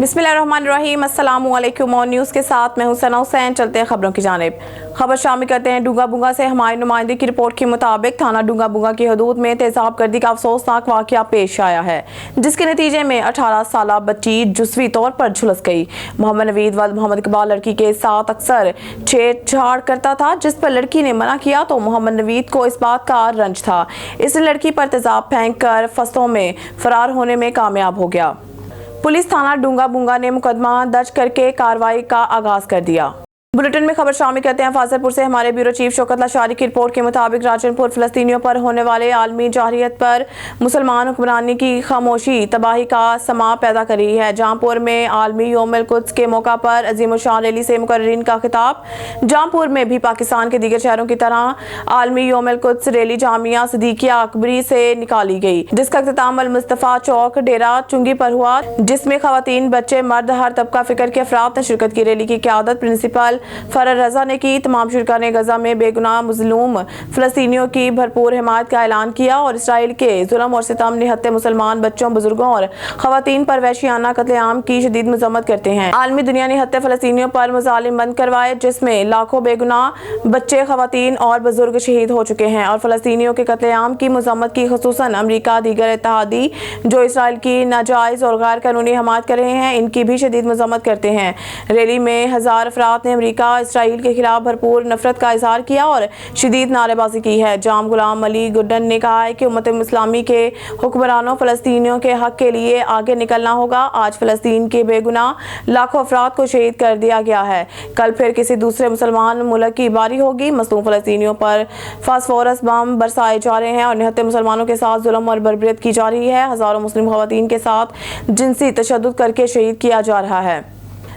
बिस्मिल्लाहिर्रहमानिर्रहीम। अस्सलामुअलैकुम। और न्यूज़ के साथ मैं हूं सना हुसैन। चलते हैं खबरों की जानिब। खबर शामिल करते हैं डूंगा बुंगा से। हमारे नुमाइंदे की रिपोर्ट के मुताबिक थाना डूंगा बुंगा की हदूद में तेजाब गर्दी का अफसोसनाक वाकया पेश आया है, जिसके नतीजे में 18 साल बच्ची जुज़वी तौर पर झुलस गई। मोहम्मद नवीद वल्द मोहम्मद इकबाल लड़की के साथ अक्सर छेड़छाड़ करता था, जिस पर लड़की ने मना किया तो मोहम्मद नवीद को इस बात का रंज था, इसलिए लड़की पर तेजाब फेंक कर फसलों में फरार होने में कामयाब हो गया। पुलिस थाना डूंगा बुंगा ने मुकदमा दर्ज करके कार्रवाई का आगाज कर दिया। बुलेटिन में खबर शामिल करते हैं फाजिलपुर से। हमारे ब्यूरो चीफ शौकत लाशारी की रिपोर्ट के मुताबिक राजनपुर फ़लस्तीनियों पर होने वाले आलमी जारहियत पर मुसलमान हुक्मरानी की खामोशी तबाही का समा पैदा कर रही है। जहांपुर में आलमी यौमुल कुद्स के मौका पर अजीम शान रैली से मुकर्रिरीन का खिताब। जहांपुर में भी पाकिस्तान के दीगर शहरों की तरह आलमी यौमुल कुद्स रैली जामिया सिद्दीकिया अकबरी से निकाली गई, जिसका इख्तिताम अल मुस्तफा चौक डेरा चुंगी पर हुआ, जिसमें खवातीन, बच्चे, मर्द, हर तबका फिक्र के अफराद ने शिरकत की। रैली की क़यादत प्रिंसिपल फरर रजा ने की। तमाम शुरका ने गजा में बेगुनाह मजलूम फ़लस्तीनियों की भरपूर हिमायत का ऐलान किया और इसराइल के जुल्म और सितम निहत्ते मुसलमान बच्चों, बुजुर्गों और खवातीन पर वहशियाना कत्लेआम की शदीद मजम्मत करते हैं। आलमी दुनिया निहत्ते फ़लस्तीनियों पर मज़ालिम बंद करवाए, जिसमें लाखों बेगुनाह बच्चे, खवातीन और बुजुर्ग शहीद हो चुके हैं, और फ़लस्तीनियों के कत्लेआम की मजम्मत की। खुसूसन अमरीका, दीगर इत्तेहादी जो इसराइल की नाजायज़ और गैर कानूनी हिमायत कर रहे हैं, इनकी भी शदीद मजम्मत करते हैं। रैली में हजार अफराद ने अमरीका, इसराइल के खिलाफ भरपूर नफरत का इजहार किया और शदीद नारेबाजी की है। जाम गुलाम अली गुड्डन ने कहा है कि उम्मत इस्लामी के हुक्मरानों फ़लस्तीनियों के हक के लिए आगे निकलना होगा। आज फ़लस्तीन के बेगुनाह लाखों अफराद को शहीद कर दिया गया है, कल फिर किसी दूसरे मुसलमान मुल्क की बारी होगी। मज़लूम फ़लस्तीनियों पर फास्फोरस बम बरसाए जा रहे हैं और निहत्ते मुसलमानों के साथ जुल्म और बर्बरियत की जा रही है। हज़ारों मुस्लिम खवातीन के साथ जिनसी तशद्दुद करके शहीद किया जा रहा है।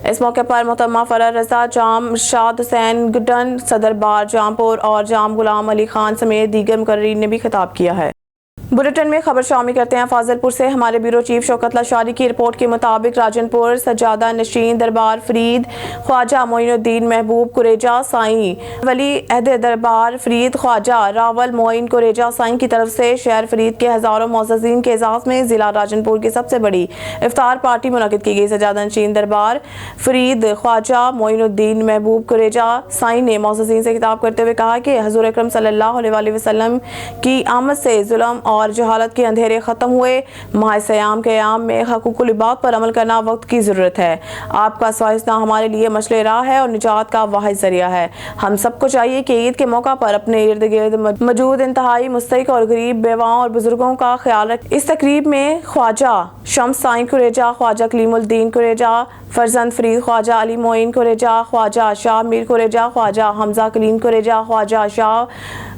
इस मौके पर मोहतरमा फरर रजा, जाम इरशाद हुसैन गुड्डन, सदर बार जहांपुर और जाम गुलाम अली खान समेत दीगर मुकर्रिरीन ने भी खिताब किया है। बुलेटिन में खबर शामिल करते हैं फाजिलपुर से। हमारे ब्यूरो चीफ शौकत लाशारी की रिपोर्ट के मुताबिक राजनपुर सज्जादा नशीन दरबार फरीद ख्वाजा मोइनुद्दीन महबूब कुरेजा साईं वली अहद दरबार फरीद ख्वाजा रावल मोइन कुरेजा साईं की तरफ से शहर फरीद के हज़ारों मोअज़्ज़िज़ीन के एजाज़ में ज़िला राजनपुर की सबसे बड़ी इफ्तार पार्टी मुनक़िद की गई। सज्जादा नशीन दरबार फरीद ख्वाजा मोइनुद्दीन महबूब कुरेजा साईं ने मोअज़्ज़िज़ीन से खिताब करते हुए कहा कि हज़ूर अकरम सल्लल्लाहु अलैहि वसल्लम की आमद से जुल्म और जहालत के अंधेरे खत्म हुए। माह सयाम क़याम में हक़ूक़ुल इबाद पर अमल करना वक्त की ज़रूरत है। आपका सवाइस्ना हमारे लिए मशले राह है और निजात का वाहिद ज़रिया है। हम सबको चाहिए कि ईद के मौका पर अपने इर्द गिर्द मौजूद इंतहाई मुस्तहिक और गरीब बेवाओं और बुजुर्गों का ख्याल रखें। इस तकरीब में ख्वाजा शम्स साईं कुरेजा, ख्वाजा कलीमुद्दीन कुरेजा, फरजंद फरीद ख्वाजा अली मोइन कुरेजा, ख्वाजा शाह मीर कुरेजा, ख्वाजा हमजा कलीम कुरेजा, ख्वाजा शाह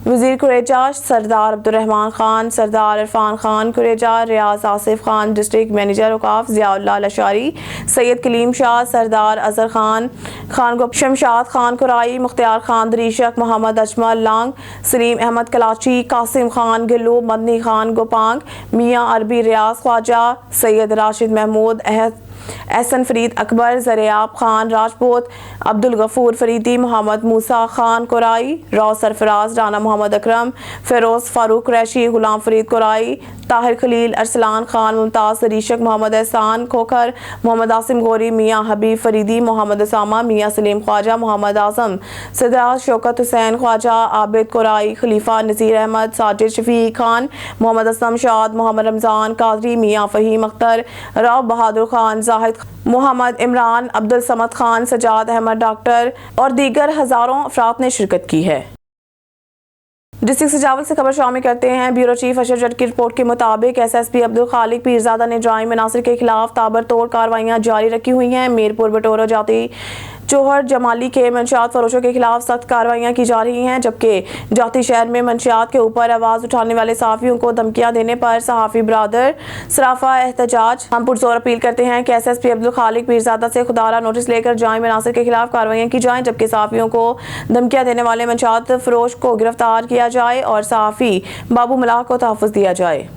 वज़ीर कुरेजा, सरदार अब्दुर्रहमान खान, सरदार इरफान खान कुरेजा, रियाज आसिफ खान, डिस्ट्रिक्ट मैनेजर औकाफ ज़ियाउल्लाह लाशारी, सैयद कलीम शाह, सरदार अजहर खान, खान शमशाद खान कुराई, मुख्तियार खान दरीशक, मोहम्मद अजमल लांग, सलीम अहमद कलाची, कासिम खान गिल्लू, मदनी खान गोपांग, मियाँ अरबी रियाज ख्वाजा, सैयद राशिद महमूद एहसन फरीद अकबर, ज़रियाब खान राजपूत, अब्दुल गफूर फरीदी, मोहम्मद मूसा खान कुराई, रौ सरफराज, राना मोहम्मद अकरम, फ़िरोज़ फ़ारूक कुरैशी, गुलाम फरीद कुराई, ताहिर खलील, अरसलान खान मुमताज़ दरीशक, मोहम्मद एहसान खोखर, मोहम्मद आसिम गोरी, मियाँ हबीब फरीदी, मोहम्मद उसामा, मियाँ सलीम ख्वाजा, मोहम्मद आज़म, सरदार शौकत हुसैन ख्वाजा, आबिद कुराई, खलीफा नज़ीर अहमद, साजिद शफी खान, मोहम्मद असलम शाद, मोहम्मद रमज़ान कादरी, मियाँ फ़हीम अख्तर, राव बहादुर खान, जाहिद मोहम्मद इमरान, अब्दुल समद खान, सजाद अहमद डॉक्टर और दीगर हज़ारों अफराद ने शिरकत की है। डिस्ट्रिक्ट सजावल से खबर शामिल करते हैं। ब्यूरो चीफ अशरफ जट की रिपोर्ट के मुताबिक SSP अब्दुल खालिक पीरजादा ने जायम मनासिर के खिलाफ ताबड़तोड़ कार्रवाइयाँ जारी रखी हुई हैं। मीरपुर बटोरा जाती चोहर जमाली के मंशियात फरोशों के खिलाफ सख्त कार्रवाइयाँ की जा रही हैं, जबकि जाती शहर में मंशियात के ऊपर आवाज़ उठाने वाले सहाफ़ियों को धमकियाँ देने पर सहाफ़ी बरादर सराफा एहतजाज। हम पुरजोर अपील करते हैं कि SSP अब्दुल खालिक पीरजादा से खुदारा नोटिस लेकर जायम मनासिर के खिलाफ कार्रवाइयाँ की जाएँ, जबकि सहाफ़ियों को धमकियाँ देने वाले मंशियात फरोश को गिरफ्तार किया जाए और सहाफ़ी बाबू मलाक को तहफ़्फ़ुज़ दिया जाए।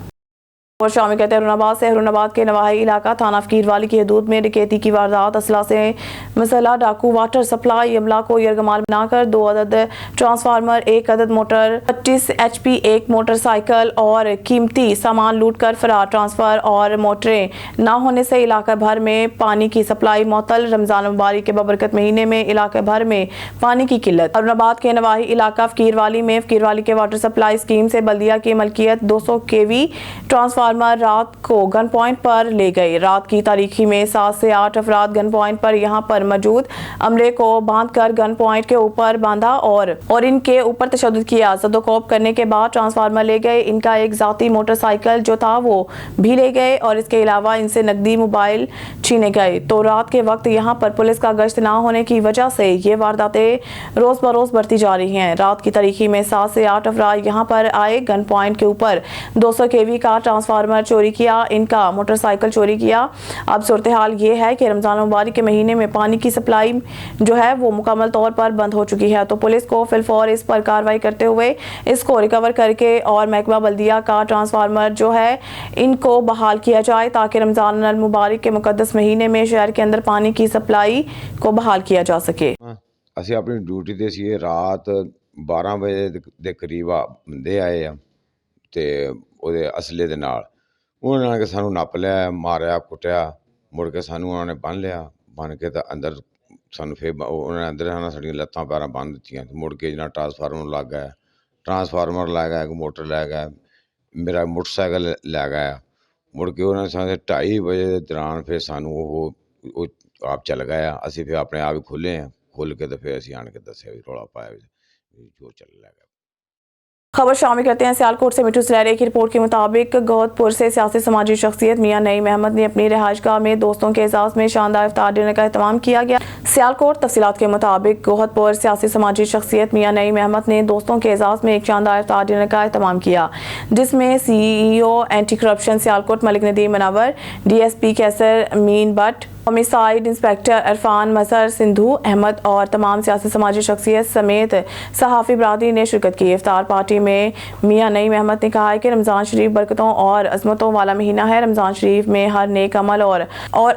اور شامی کہتے ہیں ہرون آباد سے ہرون کے نواحی علاقہ تھانہ فقیر والی کی حدود میں ڈکیتی کی واردات، اسلحہ سے مسلح ڈاکو، واٹر سپلائی عملہ کو یرغمال بنا کر 2 عدد ٹرانسفارمر، 1 عدد موٹر، 25 HP 1 موٹر سائیکل اور قیمتی سامان لوٹ کر فرار۔ ٹرانسفر اور موٹریں نہ ہونے سے علاقہ بھر میں پانی کی سپلائی معطل۔ رمضان مبارک کے بابرکت مہینے میں علاقہ بھر میں پانی کی قلت۔ ہرون آباد کے نواحی علاقہ فقیر والی میں فقیر والی کے واٹر سپلائی اسکیم سے بلدیہ کی ملکیت 200 kV ٹرانسفارمر رات کو گن پوائنٹ پر لے گئے۔ رات کی تاریکی میں 7 سے 8 افراد گن پوائنٹ پر یہاں پر موجود عملے کو باندھ کر گن پوائنٹ کے اوپر باندھا اور ان کے اوپر تشدد کیا۔ زد و کوب کرنے کے بعد ٹرانسفارمر لے گئے۔ ان کا ایک ذاتی موٹر سائیکل جو تھا وہ بھی لے گئے اور اس کے علاوہ ان سے نقدی موبائل چھینے گئے۔ تو رات کے وقت یہاں پر پولیس کا گشت نہ ہونے کی وجہ سے یہ وارداتیں روز بروز بڑھتی جا رہی ہیں۔ رات کی تاریکی میں 7 سے 8 افراد یہاں پر آئے، گن پوائنٹ کے اوپر 200 kV کا ٹرانسفارمر چوری کیا، ان کا موٹر سائیکل چوری کیا۔ اب صورتحال یہ ہے کہ رمضان مبارک کے مہینے میں پانی کی سپلائی جو ہے وہ مکمل طور پر بند ہو چکی ہے، تو پولیس کو فی الفور اس پر کارروائی کرتے ہوئے اس کو ریکور کر کے اور محکمہ بلدیہ کا ٹرانسفارمر جو ہے ان کو بحال کیا جائے تاکہ رمضان المبارک کے مقدس مہینے میں شہر کے اندر پانی کی سپلائی کو بحال کیا جا سکے۔ ਅਸੀਂ ਆਪਣੀ ਡਿਊਟੀ ਤੇ ਸੀ। ਰਾਤ 12 ਵਜੇ ਦੇ ਕਰੀਬ ਬੰਦੇ ਆਏ ਆ ਤੇ ਉਹਦੇ ਅਸਲੇ ਦੇ ਨਾਲ ਉਹਨਾਂ ਨੇ ਸਾਨੂੰ ਨੱਪ ਲਿਆ, ਮਾਰਿਆ, ਕੁੱਟਿਆ। ਮੁੜ ਕੇ ਸਾਨੂੰ ਉਹਨਾਂ ਨੇ ਬੰਨ੍ਹ ਲਿਆ, ਬੰਨ੍ਹ ਕੇ ਤਾਂ ਅੰਦਰ ਸਾਨੂੰ ਫਿਰ ਉਹਨਾਂ ਨੇ ਅੰਦਰ ਸਾਨੂੰ ਸਾਡੀਆਂ ਲੱਤਾਂ ਪੈਰਾਂ ਬੰਨ੍ਹ ਦਿੱਤੀਆਂ। ਮੁੜ ਕੇ ਜਿਹੜਾ ਟਰਾਂਸਫਾਰਮਰ ਲੈ ਗਿਆ, ਇੱਕ ਮੋਟਰ ਲੈ ਗਿਆ, ਮੇਰਾ ਮੋਟਰਸਾਈਕਲ ਲੈ ਗਿਆ। ਮੁੜ ਕੇ ਉਹਨਾਂ ਨੇ ਸਾਨੂੰ 2:30 ਵਜੇ ਦੇ ਦੌਰਾਨ ਫਿਰ ਸਾਨੂੰ ਉਹ ਆਪ ਚੱਲ ਗਿਆ। ਅਸੀਂ ਫਿਰ ਆਪਣੇ ਆਪ ਹੀ ਖੋਲ੍ਹੇ ਆ, کھول کے تو پھر اسی آن کے دسیا بھی رولا پایا جو چل رہا ہے۔ خبر شامل کرتے ہیں سیالکوٹ سے۔ مٹھو سلیرے کی رپورٹ کے مطابق گوہد پور سے سیاسی سماجی شخصیت میاں نعیم احمد نے اپنی رہائش گاہ میں دوستوں کے اعزاز میں شاندار افطار ڈنر کا اہتمام کیا گیا۔ سیالکوٹ تفصیلات کے مطابق گوہد پور سیاسی سماجی شخصیت میاں نعیم احمد نے دوستوں کے اعزاز میں ایک شاندار افطار ڈنر کا اہتمام کیا، جس میں CEO اینٹی کرپشن سیالکوٹ ملک ندیم منور، DSP کیسر امین بٹ، ہومیسائیڈ انسپیکٹر عرفان مظہر، سندھو احمد اور تمام سیاسی سماجی شخصیت سمیت صحافی برادری نے شرکت کی۔ افطار پارٹی میں میاں نعیم احمد نے کہا ہے کہ رمضان شریف برکتوں اور عظمتوں والا مہینہ ہے۔ رمضان شریف میں ہر نیک عمل اور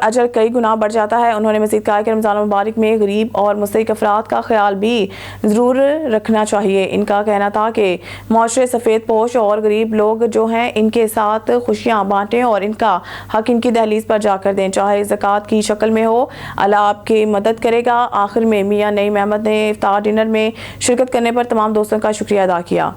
اجر کئی گنا بڑھ جاتا ہے۔ انہوں نے مزید کہا کہ رمضان مبارک میں غریب اور مستحق افراد کا خیال بھی ضرور رکھنا چاہیے۔ ان کا کہنا تھا کہ معاشرے سفید پوش اور غریب لوگ جو ہیں ان کے ساتھ خوشیاں بانٹیں اور ان کا حق ان کی دہلیز پر جا کر دیں، چاہے زکوٰۃ کی شکل میں ہو، اللہ آپ کی مدد کرے گا۔ آخر میں میاں نعیم احمد نے افطار ڈنر میں شرکت کرنے پر تمام دوستوں کا شکریہ ادا کیا۔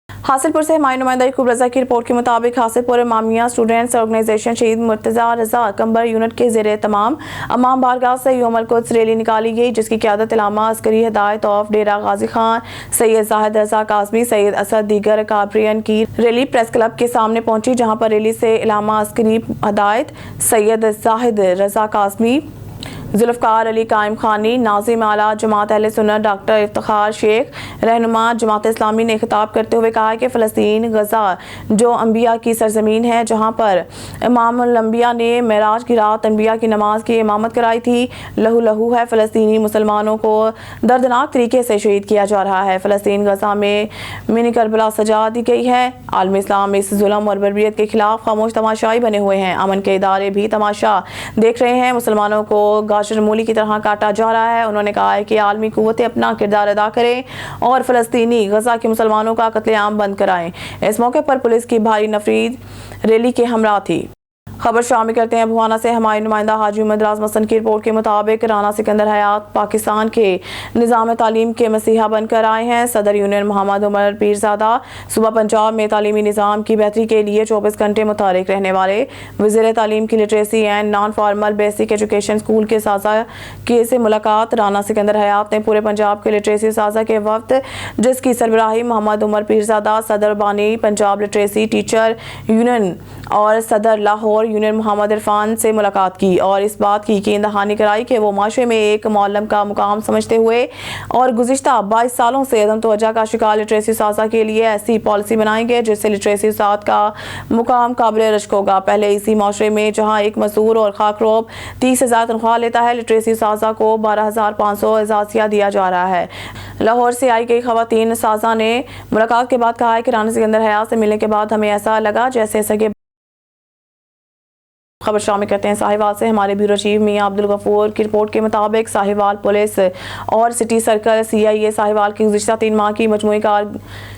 حاصل پور سے ہماری نمائندہ یعقوب رضا کی رپورٹ کے مطابق حاصل پور امامیہ اسٹوڈنٹس آرگنائزیشن شہید مرتضیٰ رضا کمبر یونٹ کے زیر اہتمام امام بارگاہ سے یوم القدس ریلی نکالی گئی، جس کی قیادت علامہ عسکری ہدایت آف ڈیرہ غازی خان، سید زاہد رضا قاسمی، سید اسد دیگر کابرین کی ریلی پریس کلب کے سامنے پہنچی، جہاں پر ریلی سے علامہ عسکری ہدایت سید زاہد رضا قاسمی، ذوالفقار علی قائم خانی، ناظم اعلیٰ جماعت اہل سنت ڈاکٹر افتخار شیخ، رہنما جماعت اسلامی نے خطاب کرتے ہوئے کہا کہ فلسطین غزہ جو انبیاء کی سرزمین ہے، جہاں پر امام الانبیاء نے معراج کی رات انبیاء کی نماز کی امامت کرائی تھی، لہو لہو ہے، فلسطینی مسلمانوں کو دردناک طریقے سے شہید کیا جا رہا ہے۔ فلسطین غزہ میں منی کربلا سجا دی گئی ہے۔ عالم اسلام اس ظلم اور بربریت کے خلاف خاموش تماشائی بنے ہوئے ہیں۔ امن کے ادارے بھی تماشا دیکھ رہے ہیں، مسلمانوں کو گاجر مولی کی طرح کاٹا جا رہا ہے۔ انہوں نے کہا ہے کہ عالمی قوتیں اپنا کردار ادا کریں اور فلسطینی غزہ کے مسلمانوں کا قتل عام بند کرائیں۔ اس موقع پر پولیس کی بھاری نفرید ریلی کے ہمراہ تھی۔ خبر شامل کرتے ہیں بھوانہ سے۔ ہماری نمائندہ حاجی مدراز مسن کی رپورٹ کے مطابق رانا سکندر حیات پاکستان کے نظام تعلیم کے مسیحا بن کر آئے ہیں۔ صدر یونین محمد عمر پیرزادہ صوبہ پنجاب میں تعلیمی نظام کی بہتری کے لیے 24 گھنٹے متحرک رہنے والے وزیر تعلیم کی literacy and non formal basic education school کے سازہ کے سے ملاقات۔ رانا سکندر حیات نے پورے پنجاب کے لٹریسی سازہ کے وفد، جس کی سربراہی محمد عمر پیرزادہ، صدر بانی پنجاب لٹریسی ٹیچر یونین اور صدر لاہور یونین محمد عرفان سے ملاقات کی اور اس بات کی یقین دہانی کرائی کہ وہ معاشرے میں ایک معلم کا مقام سمجھتے ہوئے اور گزشتہ 22 سالوں سے عدم توجہ کا شکار لٹریسی سازہ کے لیے ایسی پالیسی بنائیں گے جس سے لٹریسی استاد کا مقام قابل رشک ہوگا۔ پہلے اسی معاشرے میں جہاں ایک مزدور اور خاکروب 30,000 تنخواہ لیتا ہے، لٹریسی سازہ کو 12,500 اعزازیہ دیا جا رہا ہے۔ لاہور سے آئی گئی خواتین سازہ نے ملاقات کے بعد کہا ہے کہ رانا سکندر حیات سے ملنے کے بعد ہمیں ایسا لگا جیسے سگے खबर शामिल करते हैं साहिवाल से। हमारे ब्यूरो चीफ मियां अब्दुल गफूर की रिपोर्ट के मुताबिक साहिवाल पुलिस और सिटी सर्कल CIA साहिवाल की गुज़िश्ता 3 माह की मजमूई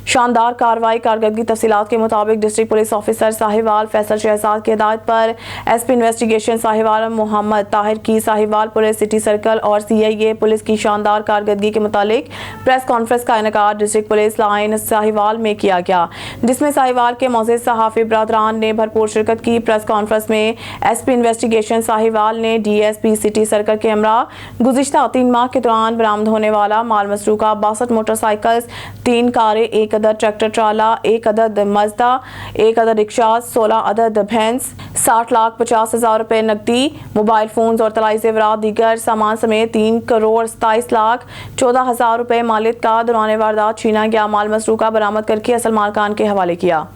शानदार कार्रवाई कारकर्दगी तफसीलात के मुताबिक district police officer Sahiwal Faisal Shahzad की हिदायत पर SP इन्वेस्टिगेशन साहिवाल मोहम्मद ताहिर की साहिवाल पुलिस सिटी सर्कल और CIA पुलिस की शानदार कारकर्दगी के मुतालिक प्रेस कॉन्फ्रेंस का इनेकाद डिस्ट्रिक्ट पुलिस लाइन साहिवाल में किया गया, जिसमें साहिवाल के मौजूद सहाफ़ी बरादरान ने भरपूर शिरकत की। प्रेस कॉन्फ्रेंस में SP इन्वेस्टिगेशन साहिवाल ने DSP सिटी सर्कल के हमरा गुज़िश्ता 3 माह के दौरान बरामद होने वाला माल मसरूका 62 मोटरसाइकिल्स, 3 कारें, 1 अदद ट्रैक्टर ट्राला, 1 अदद मजदा, 1 अदद रिक्शा, 16 अदद भैंस, 60,50,000 रुपए नकदी, मोबाइल फोन्स और तलाई ज़ेवरात दीगर सामान समेत 3,27,14,000 रुपए मालिक का दौरान वारदात छीना गया माल मसरूका बरामद करके असल मालकान के हवाले किया।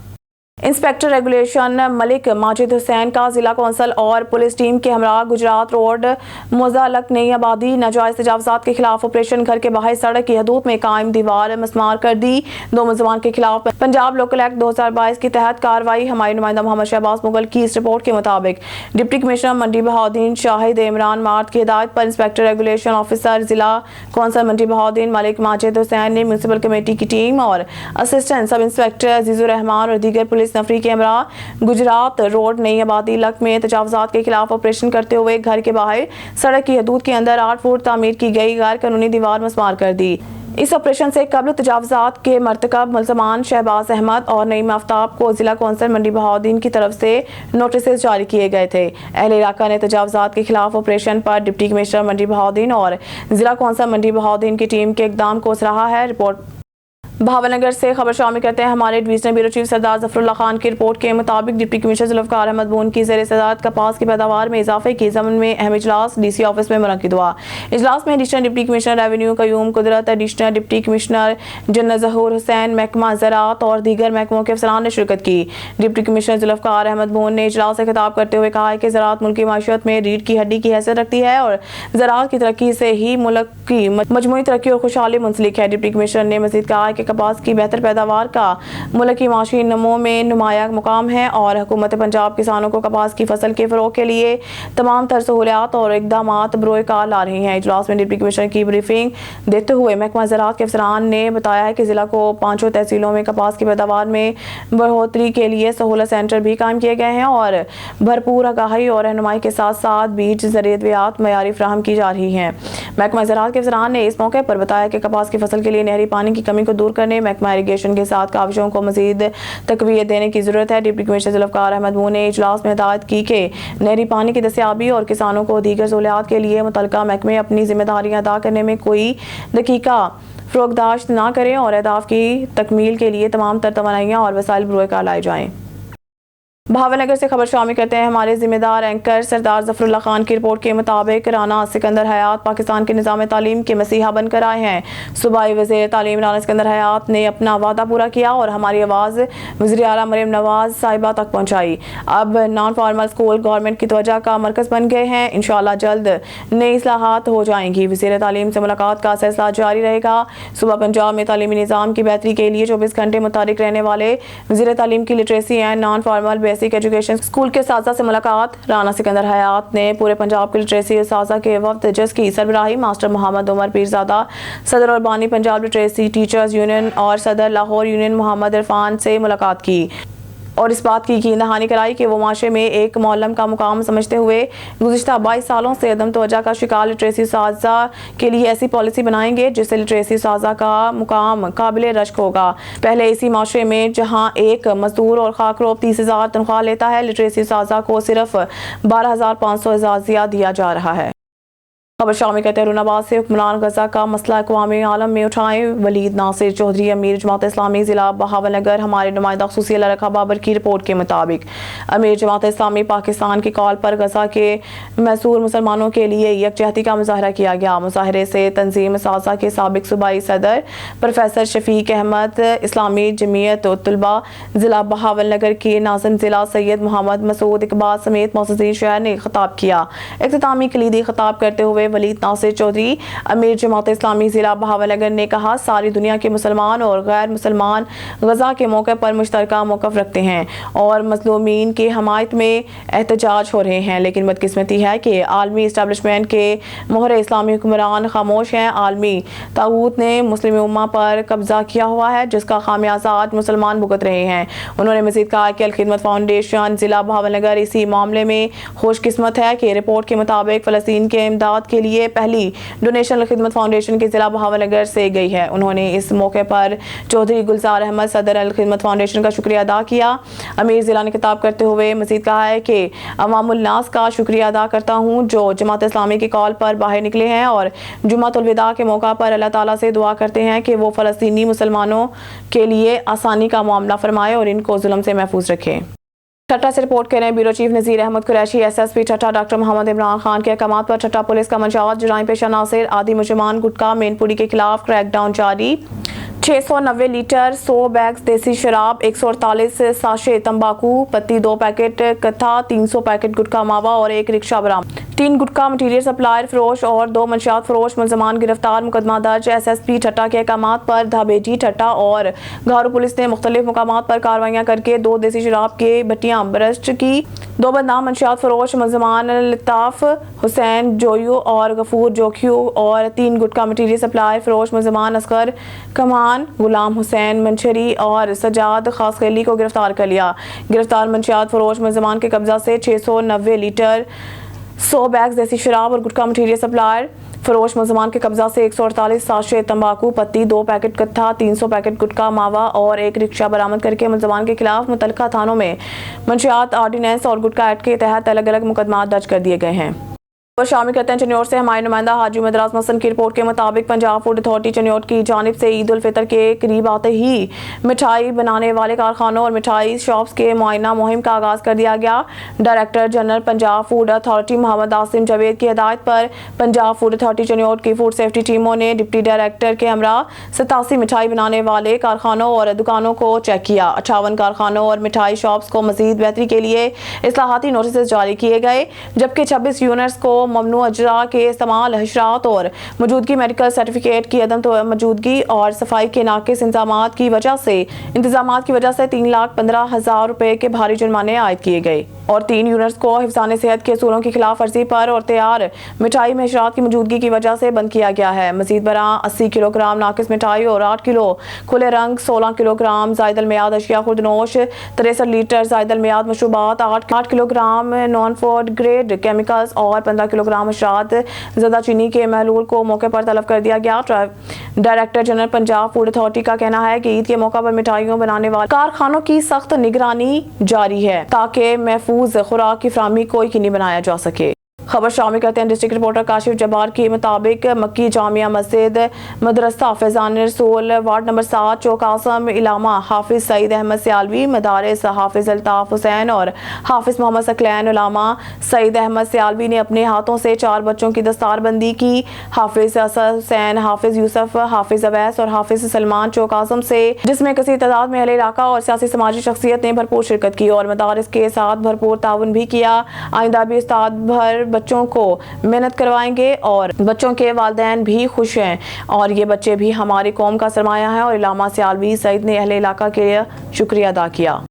इंस्पेक्टर रेगुलेशन मलिक माजिद हुसैन का जिला कौंसल और पुलिस टीम के हमरा गुजरात रोड मुज़ालक नई आबादी नाजायज़ तजावज़ात के खिलाफ ऑपरेशन घर के बाहर सड़क की हदूद में कायम दीवार मस्मार कर दी। 2 मुलज़मान के खिलाफ पंजाब लोकल एक्ट 2022 के तहत कार्रवाई। हमारे नुमाइंदा मोहम्मद शहबाज मुगल की इस रिपोर्ट के मुताबिक डिप्टी कमिश्नर मंडी बहाउद्दीन शाहिद इमरान मार्ट की हिदायत पर इंस्पेक्टर रेगुलेशन ऑफिसर जिला कौंसल मंडी बहाउद्दीन मलिक माजिद हुसैन ने म्यूनसिपल कमेटी की टीम और assistant sub inspector Azizur Rahman और दीगर पुलिस नफरी के हमरा गुजरात रोड नई आबादी लक में तजावज़ात के खिलाफ ऑपरेशन करते हुए घर के बाहर सड़क की हदूद के अंदर 8 फुट तामीर की गई गैर कानूनी दीवार मस्मार कर दी। इस ऑपरेशन से कबल तजावज़ात के मर्तकब मुलज़मान शहबाज अहमद और नईम आफ्ताब को जिला कौंसल मंडी बहाउद्दीन की तरफ से नोटिस जारी किए गए थे। अहले इलाका ने तजावज़ात के खिलाफ ऑपरेशन पर डिप्टी कमिश्नर मंडी बहाउद्दीन और जिला कौंसल मंडी बहाउद्दीन की टीम के इक़दाम को सराहा है। रिपोर्ट भावनगर से खबर शामिल करते हैं हमारे डिवीजनल ब्यूरो चीफ सरदार ज़फरुल्लाह खान की रिपोर्ट के मुताबिक डिप्टी कमिश्नर जुल्फ़िकार अहमद बून की ज़ेर सदारत कपास की पैदावार में इजाफे की ज़मन में अहम इजलास DC ऑफिस में मुनक़िद हुआ। इजलास में additional deputy commissioner revenue Qayyum कुदरत, एडिशनल डिप्टी कमिश्नर जन्नत ज़हूर हुसैन, महकमा ज़राअत और दीगर महकमों के अफसरान ने शिरकत की। डिप्टी कमिश्नर जुल्फ़िकार अहमद बून ने इजलास से खिताब करते हुए कहा कि ज़राअत मुल्क की माशियत में रीढ़ की हड्डी की हैसियत रखती है और ज़राअत की तरक्की से ही मुल्क की मजमूई तरक्की और खुशहाली मुंसलिक है। डिप्टी कमिश्नर ने मज़ीद कहा कि कपास की बेहतर पैदावार का मुल्क की माशी नमो में नुमाया मुकाम है और हुकूमत पंजाब किसानों को कपास की फसल के फ़रोग़ के लिए तमाम तर सहूलियात और इक़दामात बरोए कार ला रही हैं। इजलास में डिप्टी कमिश्नर की ब्रीफिंग देते हुए महकमा ज़राअत के अफसरान ने बताया है कि ज़िला को 5 तहसीलों में कपास की पैदावार में बढ़ोतरी के लिए सहूलत सेंटर भी कायम किए गए हैं और भरपूर आगाही और रहनुमाई के साथ साथ बीज ज़रियात मयारी फ्राहम की जा रही हैं। महकमा ज़राअत के अफसरान ने इस मौके पर बताया कि कपास की फसल के लिए नहरी पानी की कमी को दूर करने, महकमा इरिगेशन के साथ काविशों को मज़ीद तक़वियत देने की ज़रूरत है। डिप्टी कमिश्नर जुल्फ़िकार अहमद बून ने इजलास में हिदायत की कि नहरी पानी की दस्तियाबी और किसानों को दीगर सहूलियात के लिए मुतल्लिका महकमे अपनी जिम्मेदारियां अदा करने में कोई दकीका फ़रोग़दाश्त न करें और अहदाफ़ की तकमील के लिए तमाम तर तवानाइयाँ और वसाइल बरोए कार लाए जाएँ। भावनगर से खबर शामिल करते हैं हमारे जिम्मेदार एंकर सरदार ज़फरुल्लाह खान की रिपोर्ट के मुताबिक राना सिकंदर हयात पाकिस्तान के निज़ाम तालीम के मसीहा बनकर आए हैं। सूबाई वज़ीर तालीम राना सिकंदर हयात ने अपना वादा पूरा किया और हमारी आवाज़ वज़ीर आला मरियम नवाज़ साहिबा तक पहुँचाई। अब नॉन फॉर्मल स्कूल गवर्नमेंट की तवज्जो का मरकज़ बन गए हैं। इंशाअल्लाह जल्द नई इस्लाहात हो जाएंगी। वज़ीर तालीम से मुलाकात का सिलसिला जारी रहेगा। सूबा पंजाब में तालीमी निज़ाम की बेहतरी के लिए 24 घंटे मुतारिक रहने वाले वज़ीर तालीम की literacy and non formal basic education school के साज़ा से मुलाकात। राना सिकंदर हयात ने पूरे पंजाब के लिटरेसी साज़ा के वफ्द जिसकी सरबराही मास्टर मोहम्मद उमर पीरज़ादा, सदर और बानी पंजाब लिटरेसी टीचर्स यूनियन और सदर लाहौर यूनियन मोहम्मद इरफान से मुलाकात की और इस बात की यकीन दहानी कराई कि वो माशरे में एक मौलम का मुकाम समझते हुए गुज़िश्ता 22 सालों से अदम तवज्जो का शिकार लिटरेसी साज़ा के लिए ऐसी पॉलिसी बनाएंगे जिससे लिटरेसी साज़ा का मुकाम काबिल रश्क होगा। पहले इसी माशरे में जहां एक मजदूर और खाकरोब 30,000 तनख्वाह लेता है, लिटरेसी साज़ा को सिर्फ 12,500 एजाज़िया दिया जा रहा है। खबर शामिल करते हैं रुनाबाद से हुक्मरान गजा का मसला अक़वामी आलम में उठाएं वलीद नासिर चौधरी अमीर जमात इस्लामी ज़िला बहावलनगर। हमारे नुमाइंदा ख़ुसूसी अल्लाह रखा बाबर की रिपोर्ट के मुताबिक अमीर जमात इस्लामी पाकिस्तान की कॉल पर गजा के मैसूर मुसलमानों के लिए यकजहती का मुजाहरा किया गया। मुजाहरे से तंजीम साज़ा के साबिक सूबाई सदर प्रोफेसर शफीक अहमद, इस्लामी जमीयत तलबा ज़िला बहावलनगर के नाज़िम ज़िला सैयद मोहम्मद मसूद इकबाल समेत मौजूदीन शहर ने खिताब किया। इख्तितामी कलीदी खिताब करते हुए वलीद नासिर चौधरी अमीर जमात इस्लामी ज़िला बहावलनगर ने कहा, सारी दुनिया के मुसलमान और गैर मुसलमान गज़ा के मौके पर मुश्तरका मौक़िफ़ रखते हैं और मज़लूमीन की हमायत में एहतजाज हो रहे हैं, लेकिन बदकिस्मती है कि आलमी इस्टेब्लिशमेंट के मोहरे इस्लामी हुक्मरान खामोश हैं। आलमी तागूत ने मुस्लिम उम्मा पर कब्जा किया हुआ है, जिसका खामियाजा आज मुसलमान भुगत रहे हैं। उन्होंने मज़ीद कहा कि अल खिदमत फाउंडेशन ज़िला बहावलनगर इसी मामले में खुशकिस्मत है कि रिपोर्ट के मुताबिक फ़लस्तीन के इमदाद के लिए पहली डोनेशन अल खिदमत फाउंडेशन के ज़िला बहावलनगर से गई है। उन्होंने इस मौके पर चौधरी गुलजार अहमद सदर अल खिदमत फाउंडेशन का शुक्रिया अदा किया। अमीर ज़िला ने खिताब करते हुए मज़ीद कहा है कि अवामुल नास का शुक्रिया अदा करता हूँ जो जमात इस्लामी की कॉल पर बाहर निकले हैं और जुमातुल विदा के मौका पर अल्लाह ताला से दुआ करते हैं कि वो फ़लस्तीनी मुसलमानों के लिए आसानी का मामला फरमाए और इनको जुल्म से महफूज रखें। ठट्टा से रिपोर्ट करें ब्यूरो चीफ नज़ीर अहमद कुरैशी। SSP ठट्टा डॉक्टर मोहम्मद इमरान खान के अहकामात पर ठट्टा पुलिस का मंशात जुराइम पेशा नासिर आदि मुजरिमान गुटका मेनपुरी के खिलाफ क्रैकडाउन जारी। 690 लीटर 100 बैग्स देसी शराब, 148 साशे तंबाकू पत्ती, 2 पैकेट कथा, 300 पैकेट गुटखा मावा और 1 रिक्शा बरामद। 3 गुटखा मटीरियल सप्लायर फरोश और 2 मंशियात फरोश मुलजमान गिरफ्तार। मुकदमा दर्ज। SSP ठट्टा के अहकामात पर धाबेजी ठट्टा और घारू पुलिस ने मुख्तलिफ मुकामात पर कार्रवाइयाँ करके 2 देसी शराब के भट्टियाँ बरस्ट की। 2 बदनाम मंशियात फरोश मुलजमान लिताफ हुसैन जोयू और गफूर जोखियो और 3 गुटखा मटीरियल सप्लायर फरोश मुलजमान असगर कमान, गुलाम हुसैन मंशरी और सजाद खासखेली को गिरफ्तार कर लिया। गिरफ्तार मंशियात फरोश मुलजमान के कब्जा से 690 लीटर 100 बैग्स देसी शराब और गुटखा मटीरियल सप्लायर फरोश मुलजमान के कब्जा से 148 साशे तंबाकू पत्ती, 2 पैकेट कत्था, 300 पैकेट गुटखा मावा और 1 रिक्शा बरामद करके मुलजमान के खिलाफ मुतल्लिका थानों में मंशियात ऑर्डिनेंस और गुटखा एक्ट के तहत अलग अलग मुकदमा दर्ज कर दिए गए हैं। और शामिल करते हैं चन्योट से हमारे नुमाइंदा हाजी मदरास मसन की रिपोर्ट के मुताबिक पंजाब फूड अथॉरिटी चन्योट की जानिब से ईद उल फितर के करीब आते ही मिठाई बनाने वाले कारखानों और मिठाई शॉप्स के मुआयना मुहिम का आगाज कर दिया गया। Director general Punjab food authority Mohammad Asim Javed की हिदायत पर पंजाब फूड अथॉरिटी चन्योट की फूड सेफ्टी टीमों ने डिप्टी डायरेक्टर के हमरा 87 मिठाई बनाने वाले कारखानों और दुकानों को चेक किया। 58 कारखानों और मिठाई शॉप्स को मजीद बेहतरी के लिए इस्लाहाती नोटिस जारी किए गए, जबकि 26 यूनिट्स को ममनू अजरा के इस्तेमाल, हशरात और मौजूदगी मेडिकल सर्टिफिकेट की अदम मौजूदगी और सफाई के नाकिस इंतजामात की वजह से 3,15,000 रुपए के भारी जुर्माने आयद किए गए और 3 यूनिट्स को हिफ्ज़ान सेहत के असूलों की खिलाफ वर्जी पर और तैयार मिठाई में हशरात की मौजूदगी की वजह से बंद किया गया है। मजीद बरा 80 किलोग्राम नाकिस मिठाई और 8 किलो खुले रंग, 16 किलोग्राम जायदल मियाद अशिया खुर्दनोश, 63 लीटर जायदल मियाद मशरूबात, 8 kilogram non food grade chemicals और 15 किलोग्राम अशरात ज़्यादा चीनी के महलूल को मौके पर तलब कर दिया गया। Director general Punjab food authority का कहना है कि ईद के मौका पर मिठाइयों बनाने वाले कारखानों की सख्त निगरानी जारी है ताकि महफूज खुराक की फराहमी को यकीनी बनाया जा सके। खबर शामिल करते हैं डिस्ट्रिक्ट रिपोर्टर काशिफ जब्बार के मुताबिक मक्की जामिया मस्जिद मदरसा फैजान रसूल वार्ड नंबर 7 चौकासम इलामा हाफिज सईद अहमद सियालवी मदारिस हाफिज अल्ताफ हुसैन और हाफिज मोहम्मद सकलैन उलामा सईद अहमद सियालवी ने अपने हाथों से 4 बच्चों की दस्तारबंदी की। हाफिज असद हुसैन, हाफिज यूसुफ, हाफिज अवैस और हाफिज सलमान चौकासम से, जिसमें कसीर तादाद में अहले इलाका और सियासी समाजी शख्सियत ने भरपूर शिरकत की और मदारिस के साथ भरपूर ताउन भी किया। आइंदा भी उस्ताद भर बच्चों को मेहनत करवाएंगे और बच्चों के वालिदैन भी खुश हैं और ये बच्चे भी हमारी कौम का सरमाया है। और इलामा सियालवी सईद ने अहले इलाका के लिए शुक्रिया अदा किया।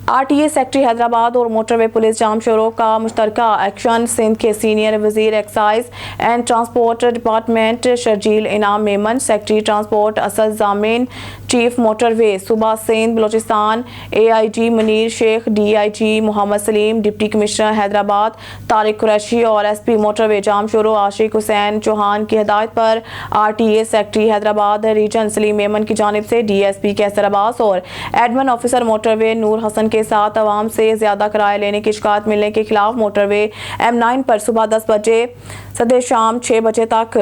RTA सेक्रेटरी हैदराबाद और मोटरवे पुलिस जाम शोरों का मुश्तरका एक्शन। सिंध के सीनियर वजीर excise and transport department Sharjeel Inam Memon, secretary transport Asad Jamin, chief motorway सूबा Sindh Balochistan AIG Munir Sheikh, DIG Mohammad Saleem, deputy commissioner Hyderabad Tariq Qureshi और SP मोटरवे जाम शोरों आशिक हुसैन चौहान की हिदायत पर RTA secretary Hyderabad region Saleem Memon की जानिब से DSP कैसर अब्बास और admin officer motorway Noor Hassan के साथ आवाम से ज्यादा किराया लेने की शिकायत मिलने के खिलाफ मोटरवे M9 पर सुबह 10 बजे सदे शाम 6 बजे तक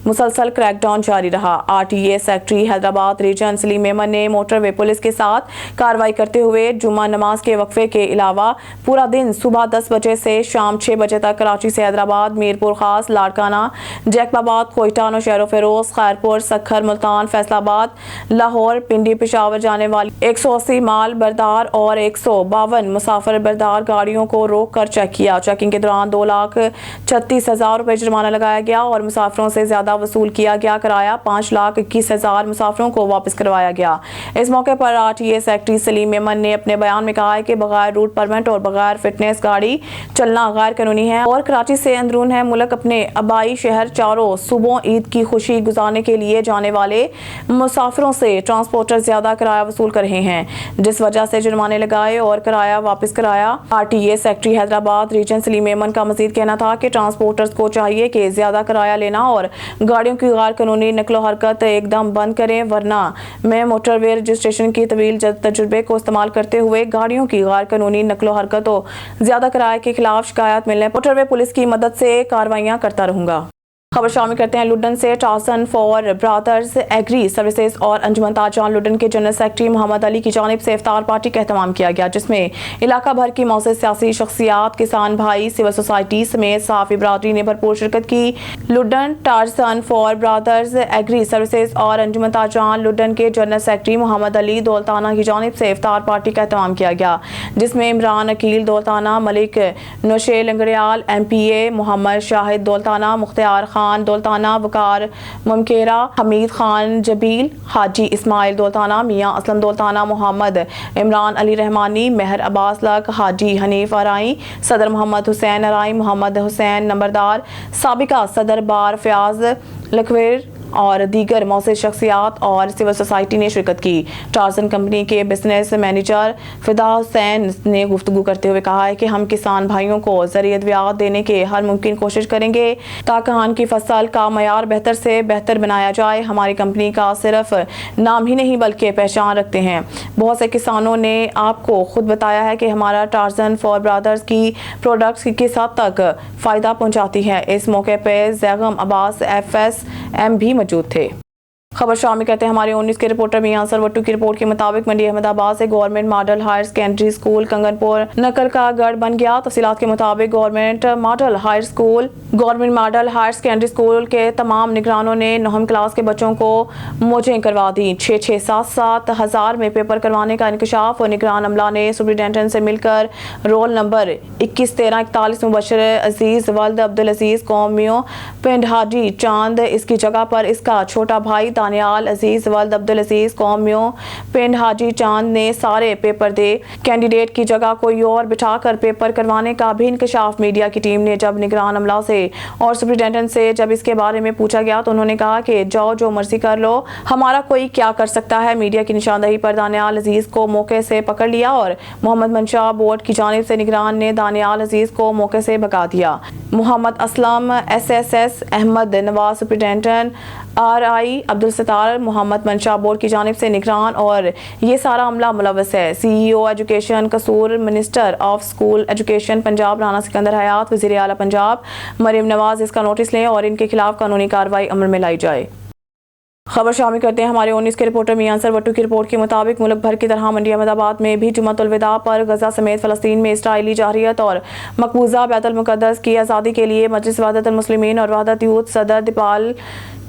मुसलसल क्रैकडाउन जारी रहा। RTA secretary Hyderabad region Saleem Memon ने मोटरवे पुलिस के साथ कार्रवाई करते हुए जुम्मा नमाज के वक्फे के अलावा पूरा दिन सुबह 10 बजे से शाम 6 बजे तक कराची से हैदराबाद, मीरपुर खास, लाड़काना, जैकबाबाद, कोयटा, नौशहर फेरोज, खैरपुर, सखर, मुल्तान, फैसलाबाद, लाहौर, पिंडी, पेशावर जाने वाली 180 माल बरदार और 100 152 मुसाफिर बरदार गाड़ियों को रोक कर चेक किया। चेकिंग के दौरान 2,36,000 रुपये जुर्माना लगाया गया और मुसाफिरों से ज्यादा वसूल किया गया। किराया 5,21,000 मुसाफिरों को वापस करवाया गया। इस मौके पर RTA सेक्रेटरी सलीम मेमन ने अपने बयान में कहा है कि बगैर रूट परमिट और बगैर फिटनेस गाड़ी चलना गैर कानूनी है और कराची से अंदरून है मुल्क अपने आबाई शहर चारों सूबों ईद की खुशी गुजारने के लिए जाने वाले मुसाफिरों से ट्रांसपोर्टर ज्यादा किराया वसूल कर रहे हैं, जिस वजह से जुर्माने लगाए और किराया वापस कराया। RTA secretary Hyderabad region Saleem Memon का मजीद कहना था कि ट्रांसपोर्टर्स को चाहिए कि ज्यादा किराया लेना और गाड़ियों की गैर कानूनी नकलो हरकत एकदम बंद करें, वरना मैं मोटरवे रजिस्ट्रेशन की तवील तजुर्बे को इस्तेमाल करते हुए गाड़ियों की गैर कानूनी नकलो हरकत और ज्यादा किराए के खिलाफ शिकायत मिलने मोटरवे पुलिस की मदद से कार्रवाइयां करता रहूंगा। खबर शामिल करते हैं लुडन से। टासन फॉर ब्रादर्स एग्री सर्विसेज और अंजुमन ताजरान लुडन के जनरल सेक्रेटरी मोहम्मद अली की जानिब से इफ्तार पार्टी का एहतमाम किया गया, जिसमें इलाका भर की मौजूद सियासी शख्सियात, किसान भाई, सिविल सोसाइटी समेत सहाफ़ी बरादरी ने भरपूर शिरकत की। लुडन टासन फॉर ब्रादर्स एग्री सर्विसेज और अंजुमन ताजरान लुडन के जनरल सेक्रेटरी मोहम्मद अली दौलताना की जानिब से इफ्तार पार्टी का एहतमाम किया गया, जिसमें इमरान अकील दौलताना, मलिक नौशे लंगड़ियाल MPA, मोहम्मद शाहिद दौलताना, मुख्तियार खान दौलताना, वकार मुमकेरा, हमीद खान जबील, हाजी इस्माइल दौलताना, मियां असलम दौलताना, मोहम्मद इमरान अली रहमानी, मेहर अब्बास लक, हाजी हनीफ अराई, सदर मोहम्मद हुसैन अराई, मोहम्मद हुसैन नंबरदार, साबिका सदर बार फयाज लखवेर और दीगर मौजूद शख्सियात और सिविल सोसाइटी ने शिरकत की। टार्जन कंपनी के बिजनेस मैनेजर फिदा हुसैन ने गुफ्तगू करते हुए कहा है कि हम किसान भाइयों को ज़रियत ब्याज देने के हर मुमकिन कोशिश करेंगे ताकि धान की फसल का मयार बेहतर से बेहतर बनाया जाए। हमारी कंपनी का सिर्फ नाम ही नहीं बल्कि पहचान रखते हैं। बहुत से किसानों ने आपको खुद बताया है कि हमारा टार्जन फॉर ब्रादर्स की प्रोडक्ट्स किस हद तक फ़ायदा पहुँचाती है। इस मौके पर जैगम अब्बास FSM भी मौजूद थे। खबर शामिल करते हैं हमारे 19 के रिपोर्टर मियां सरवट्टू की रिपोर्ट के मुताबिक मंडी अहमदाबाद से government model higher secondary school Kanganpur नकल का गढ़ बन गया। तफसीलात के मुताबिक government model higher secondary school के तमाम निगरानों ने 9वीं क्लास के बच्चों को मौजें करवा दी। 6-7 हज़ार में पेपर करवाने का इंकशाफ और निगरान अमला ने सुपरिटेंडेंट से मिलकर रोल नंबर 21-13-41 मुबशर अजीज वल्द अब्दुल अजीज कौमियों पिंड हाजी चांद इसकी जगह पर इसका छोटा भाई दानियाल अजीज वल्द अब्दुल अजीज कौमियों पिंड हाजी चांद ने सारे पेपर दे। कैंडिडेट की जगह कोई और बिठाकर पेपर करवाने का भी इंकशाफ मीडिया की टीम ने जब निगरान अमला से और सुपरिटेंडेंट से जब इसके बारे में पूछा गया तो उन्होंने कहा कि जाओ जो मर्जी कर लो, हमारा कोई क्या कर सकता है। मीडिया की निशानदही पर दानियाल अजीज को मौके से पकड़ लिया और मोहम्मद मंशा बोर्ड की जानिब से निगरान ने दानियाल अजीज को मौके से भगा दिया। Mohammad Aslam SSS Ahmed Nawaz superintendent RI Abdul Sattar Mohammad Mansha board की जानिब से निगरान और ये सारा अमला मुलव्वस है। CEO education Kasur, minister of school education Punjab Rana Sikandar Hayat, वज़ीर आला पंजाब मरीम नवाज इसका नोटिस लें और इनके खिलाफ कानूनी कार्रवाई अमल में लाई जाए। खबर शामिल करते हैं हमारे 19 के रिपोर्टर मियां सरवट्टू की रिपोर्ट के मुताबिक मुल्क भर की तरह मंडी अहमदाबाद में भी जुम्मतुल विदा पर गजा समेत फ़लस्तीन में इसराइली जारहियत और मकबूजा बैतुल मुक़द्दस की आज़ादी के लिए मजलिस वहदत मुस्लिमीन और वहदत यूथ सदर दीपाल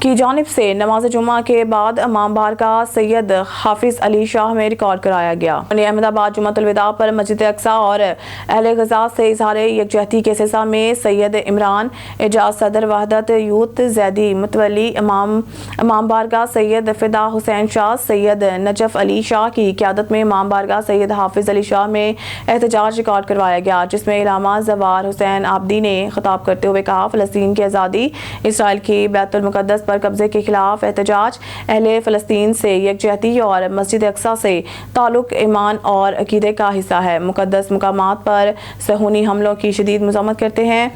की जानिब से नमाज जुम्मा के बाद इमाम बारगाह सैयद हाफिज अली शाह में रिकॉर्ड कराया गया। अहमदाबाद जुम्मतुल विदा पर मस्जिद अक्सा और अहले गजा से इजहार यकजहती के सिलसिला में सैयद इमरान एजाज सदर वहदत यूथ जैदी मुतवली इमाम बारगाह सैयद फिदा हुसैन शाह सैयद नजफ अली शाह की क़यादत में इमाम बारगाह सैयद हाफिज अली शाह में एहतजाज रिकॉर्ड करवाया गया, जिसमें इलामा ज़वार हुसैन आबदी ने खिताब करते हुए कहा फ़लस्तीन की आज़ादी, इसराइल की बैतुल मुक़द्दस पर कब्जे के खिलाफ एहतजाज, अहले फ़लस्तीन से यकजहती और मस्जिद अक्सा से ताल्लुक़ ईमान और अक़ीदे का हिस्सा है। मुक़द्दस मकामात पर सहूनी हमलों की शदीद मज़म्मत करते हैं।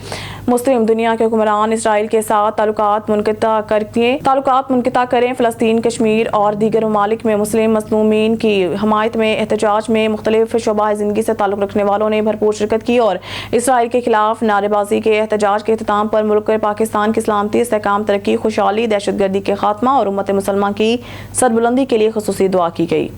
मुस्लिम दुनिया के हुक्मरान इसराइल के साथ ताल्लुकात मुनक़ता करें। फ़लस्तीन, कश्मीर और दीगर ममालिक में मुस्लिम मज़लूमीन की हमायत में एहतजाज में मुख्तलिफ शोबा ज़िंदगी से ताल्लुक़ रखने वालों ने भरपूर शिरकत की और इसराइल के खिलाफ नारेबाजी के एहतजाज के अख्ताम पर मुल्क पाकिस्तान की सलामती, इस्तेहकाम, तरक्की, खुशहाली, दहशतगर्दी के खात्मा और उम्मत मुसलमान की सरबुलंदी के लिए ख़ुसूसी दुआ की गई।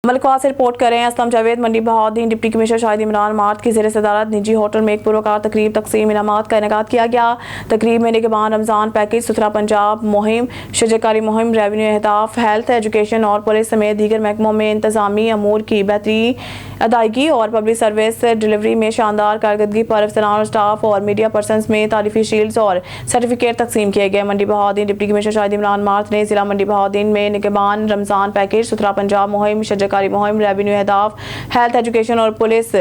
मलकवा से रिपोर्ट करें असलम जावेद। मंडी बहाउद्दीन डिप्टी कमिश्नर शाहिद इमरान मार्ट की ज़ेर सदारत निजी होटल में एक पुरवकार तकरीब तकसीम इनामात का इनेकाद किया गया। तकरीब में निगहबान रमज़ान पैकेज, सुथरा पंजाब मुहिम, शजरकारी मुहिम, रेवेन्यू अहदाफ, हेल्थ, एजुकेशन और पुलिस समेत दीगर महकमों में इंतजामी अमूर की बेहतरी अदायगी और पब्लिक सर्विस डिलीवरी में शानदार कारकर्दगी पर अफसरान और स्टाफ और मीडिया पर्सनस में तारीफी शील्ड्स और सर्टिफिकेट तकसीम किए गए। मंडी बहाउद्दीन डिप्टी कमिश्नर शाहिद इमरान मार्ट ने जिला मंडी बहाउद्दीन में निगहबान रमज़ान पैकेज, सुथरा पंजाब मुहिम, शजरकारी मुहिम, रेवेन्यू अहदाफ, हेल्थ, एजुकेशन और पुलिस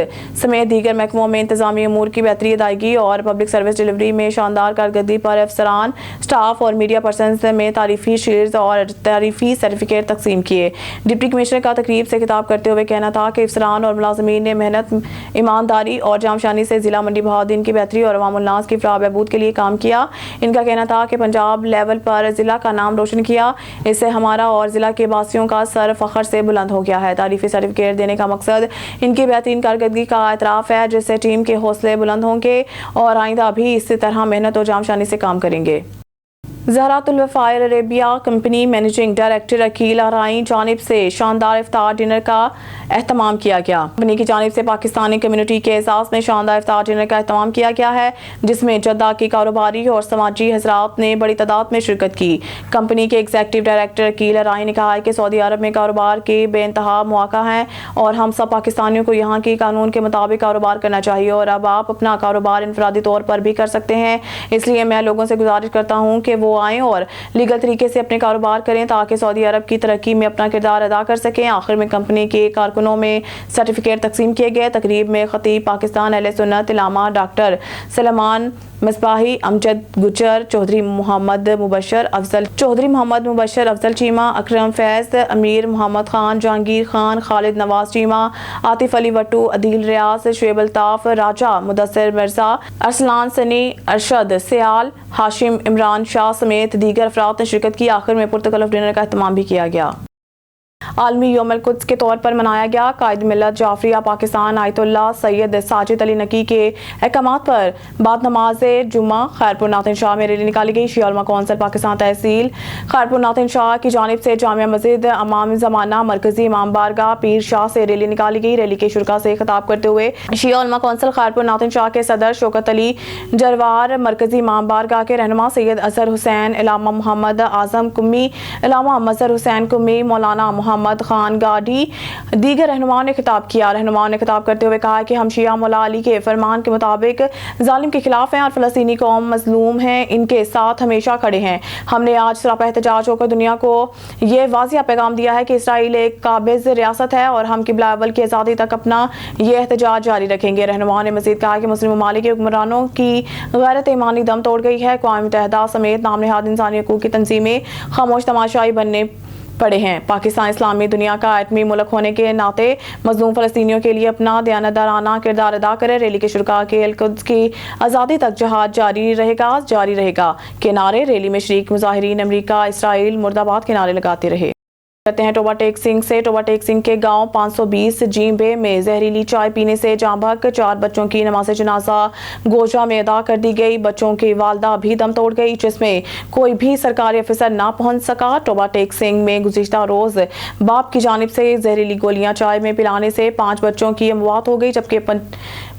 समेत दीगर महकमों में इंतजामी अमूर की बेहतरी अदायगी और पब्लिक सर्विस डिलीवरी में शानदार कारकर्दगी पर अफसरान, स्टाफ और मीडिया पर्सनस में तारीफी शील्ड्स और तारीफी सर्टिफिकेट तकसीम किए। डिप्टी कमिश्नर का तकरीब से खिताब करते हुए कहना था कि अफसरान और मुलाजमीन ने मेहनत, ईमानदारी और जामशानी से जिला मंडी बहाउद्दीन की बेहतरी और अवामुल नास की फलाह बहबूद के लिए काम किया। इनका कहना था कि पंजाब लेवल पर जिला का नाम रोशन किया। इससे हमारा और जिला के वासियों का सर फख्र से बुलंद हो गया है। तारीफी सर्टिफिकेट देने का मकसद इनकी बेहतरीन कारकर्दगी का एतराफ़ है, जिससे टीम के हौसले बुलंद होंगे और आइंदा भी इसी तरह मेहनत और जामशानी से काम करेंगे। ज़हरातुल वफ़ाइल Arabia company managing director Aqeel Arain जानिब से शानदार इफ्तार डिनर का एहतमाम किया गया। कंपनी की जानिब से पाकिस्तानी कम्युनिटी के एहसास में शानदार इफ्तार डिनर का एहतमाम किया गया है, जिसमें जद्दा की कारोबारी और समाजी हज़रात ने बड़ी तादाद में शिरकत की। कंपनी के एग्जीक्यूटिव डायरेक्टर अकील आराई ने कहा है कि सऊदी अरब में कारोबार के बेइंतहा मौका हैं और हम सब पाकिस्तानियों को यहाँ की कानून के मुताबिक कारोबार करना चाहिए और अब आप अपना कारोबार इनफरादी तौर पर भी कर सकते हैं। इसलिए मैं लोगों से गुजारिश करता हूँ कि वो आएँ और लीगल तरीके से अपने कारोबार करें ताकि सऊदी अरब की तरक्की में अपना किरदार अदा कर सकें। आखिर में कंपनी के कारकुनों में सर्टिफिकेट तकसीम किए गए। तकरीब में खतीब पाकिस्तान अहले सुन्नत इलामा डॉक्टर सलमान मिसबाही, अमजद गुजर, चौधरी मोहम्मद मुबशर अफजल चीमा, अकरम फैज़, अमीर मोहम्मद खान, जहांगीर खान, खालिद नवाज चीमा, आतिफ अली वट्टू, अदील रियाज, शुएब अल्ताफ, राजा मुदस्सिर मिर्जा, अरसलान सनी, अरशद सियाल, हाशिम इमरान शाह समेत दीगर अफराद ने शिरकत की। आखिर में पुरतकल्लुफ़ डिनर का एहतमाम भी किया गया। आलमी यौमुल कुद्स के तौर पर मनाया गया। कायद मिल्लत जाफरिया पाकिस्तान आयतुल्लाह सैयद साजिद अली नकी के अहकामात पर बाद नमाज जुम्मा खैरपुर नातिन शाह में रैली निकाली गई। शिया उलमा कौंसिल पाकिस्तान तहसील खैरपुर नातिन शाह की जानिब से जामिया मस्जिद अमाम ज़माना मरकजी इमाम बारगाह पीर शाह से रैली निकाली गई। रैली के शुरा से खिताब करते हुए शिया उलमा कौंसिल खैरपुर नातिन शाह के सदर शौकत अली जरवार, मरकजी इमाम बारगाह के रहनुमा सैयद अजहर हुसैन, इलामा मोहम्मद आजम कुम्मी, इलामा मजहर हुसैन कुम्मी, मौलाना मोहम्मद खान गाड़ी, दीगर रहनुमाओं ने खिताब किया। रहनुमाओं ने खिताब करते हुए कहा कि हम शिया मौला अली के फरमान के मुताबिक जालिम के खिलाफ हैं और फ़लस्तीनी कौम मजलूम हैं, इनके साथ हमेशा खड़े हैं। हमने आज सरापा एहतजाज होकर दुनिया को ये वाज़िया पैगाम दिया है कि इसराइल एक काबिज़ रियासत है और हम क़िबला अव्वल की आज़ादी तक अपना ये एहतजाज जारी रखेंगे। रहनुमाओं ने मज़ीद कहा कि मुस्लिम ममालिक के हुक्मरानों की गैरत ईमानी दम तोड़ गई है। अक़वाम मुत्तहिदा समेत नाम नहाद इंसानी हकूक़ की तंजीमें खामोश तमाशाई बनने पड़े हैं। पाकिस्तान इस्लामी दुनिया का एटमी मुल्क होने के नाते मजलूम फ़लस्तीनियों के लिए अपना दयानतदाराना किरदार अदा करे। रैली के शुरा के अल-कुद्स की आज़ादी तक जहाद जारी रहेगा के नारे रैली में शरीक मुजाहिरीन अमरीका इसराइल मुर्दाबाद के नारे लगाते रहे। कहते हैं टोबा टेक सिंह से। टोबा टेक सिंह के गांव 520 जींबे में जहरीली चाय पीने से जाँ बहक 4 बच्चों की नमाज जनाजा गोजा में अदा कर दी गई। बच्चों की वालदा भी दम तोड़ गई, जिसमें कोई भी सरकारी अफसर ना पहुंच सका। टोबा टेक सिंह में गुज़िश्ता रोज बाप की जानिब से जहरीली गोलियां चाय में पिलाने से 5 बच्चों की मौत हो गई, जबकि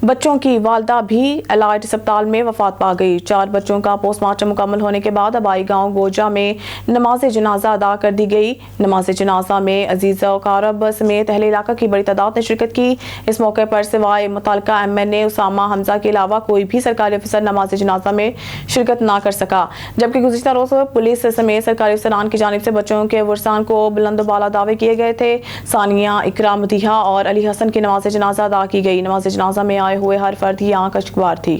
बच्चों की वालदा भी एलाइड अस्पताल में वफात पा गई। 4 बच्चों का पोस्टमार्टम मुकम्मल होने के बाद अबाई गांव गोजा में नमाज जनाजा अदा कर दी गई। नमाज जनाजा में अजीज़ा वकारब समेत अहले इलाका की बड़ी तादाद ने शिरकत की। इस मौके पर सिवाय मुतल्लिका MNA उसामा हमजा के अलावा कोई भी सरकारी अफसर नमाज जनाजा में शिरकत ना कर सका, जबकि गुज़िश्ता रोज पुलिस समेत सरकारी अफसरान की जानिब से बच्चों के वर्सान को बुलंदबाला दावे किए गए थे। सानिया, इकरा, मदीहा और अली हसन की नमाज जनाजा अदा की गई। नमाज जनाजा में आए हुए हर फर्द की आंख अश्कबार थी।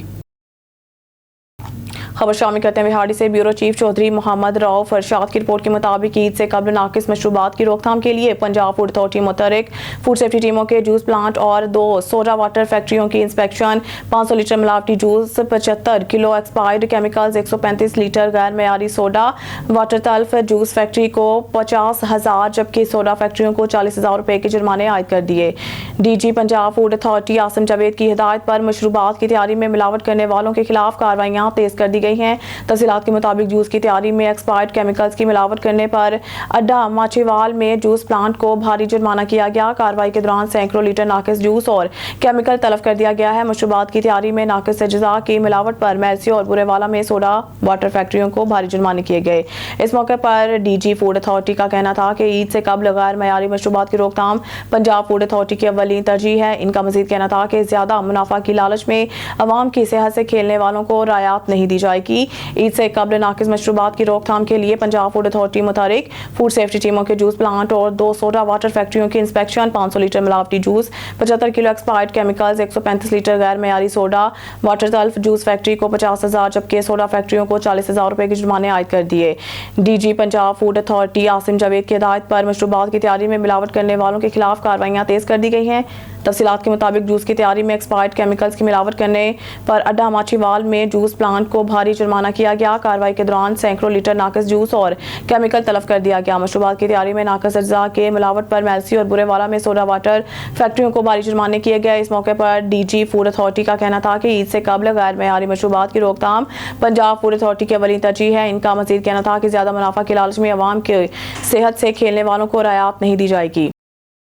खबर शामिल करते हैं बिहाड़ी से। ब्यूरो चीफ चौधरी मोहम्मद रऊफ अरशाद की रिपोर्ट के मुताबिक ईद से कबल नाकिस मशरूबात की रोकथाम के लिए पंजाब फूड अथॉरिटी मुतहरिक फूड सेफ्टी टीमों के जूस प्लांट और 2 सोडा वाटर फैक्ट्रियों की इंस्पेक्शन, 500 लीटर मिलावटी juice, 75 kilo expired chemicals, 135 litre गैर मेयारी सोडा वाटर तल्फ जूस फैक्ट्री को 50,000 जबकि सोडा फैक्ट्रियों को 40,000 रुपए के जुर्माने आयद कर दिए। DG Punjab food authority Asim Javed की हिदायत पर मशरूबात की तैयारी में मिलावट करने वालों के खिलाफ कार्रवाइयां तेज कर दी गई हैं। तफसीलात के मुताबिक जूस की तैयारी में एक्सपायर्ड केमिकल्स की मिलावट करने पर अड्डा माचीवाल में जूस प्लांट को भारी जुर्माना किया गया। कार्रवाई के दौरान सैकड़ों लीटर नाकिस जूस और केमिकल तलब कर दिया गया है। मशरूबात की तैयारी में नाकिस अज्जा की मिलावट पर मैरसी और बुरेवाला में सोडा वाटर फैक्ट्रियों को भारी जुर्माने किए गए। इस मौके पर डीजी फूड अथॉरिटी का कहना था कि ईद से कबल गैर मयारी मशरूबात की रोकथाम पंजाब फूड अथॉरिटी की अव्वलीन तरजीह है। इनका मजीद कहना था कि ज्यादा मुनाफा की लालच में अवाम की सेहत से खेलने वालों को रायत नहीं दी जाएगी। ईद से कबल नाकिस मशरूबात की रोकथाम के लिए पंजाब फूड अथॉरिटी मुताबिक फूड सेफ्टी टीमों के जूस प्लांट और 2 सोडा वाटर फैक्ट्रियों की इंस्पेक्शन, 500 लीटर मिलावटी juice, 75 kilo expired chemicals, 135 litre गैर मयारी सोडा वाटर तल्फ। जूस फैक्ट्री को 50,000 जबकि सोडा फैक्ट्रियों को 40,000 रुपए के जुर्माने आयद कर दिए। DG Punjab food authority Asim Javed की हिदायत पर मशरूबात की तैयारी में मिलावट करने वालों के खिलाफ कार्रवाइयां तेज कर दी गई हैं। तफसीलात के मुताबिक जूस की तैयारी में एक्सपायर्ड केमिकल्स की मिलावट करने पर अड्डा माचीवाल में जूस प्लांट को भारी जुर्माना किया गया। कार्रवाई के दौरान सैकड़ों लीटर नाकिस जूस और केमिकल तलब कर दिया गया। मशरूबात की तैयारी में नाकिस अज्जा के मिलावट पर मैलसी और बुरेवाला में सोडा वाटर फैक्ट्रियों को भारी जुर्माने किए गए। इस मौके पर डीजी फूड अथॉरिटी का कहना था कि ईद से कबल गैर मयारी मशरूबात की रोकथाम पंजाब फूड अथॉरिटी की अव्वलीन तरजीह है। इनका मजीद कहना था कि ज्यादा मुनाफा के लालच में अवाम की सेहत से खेलने वालों को रायत नहीं दी जाएगी।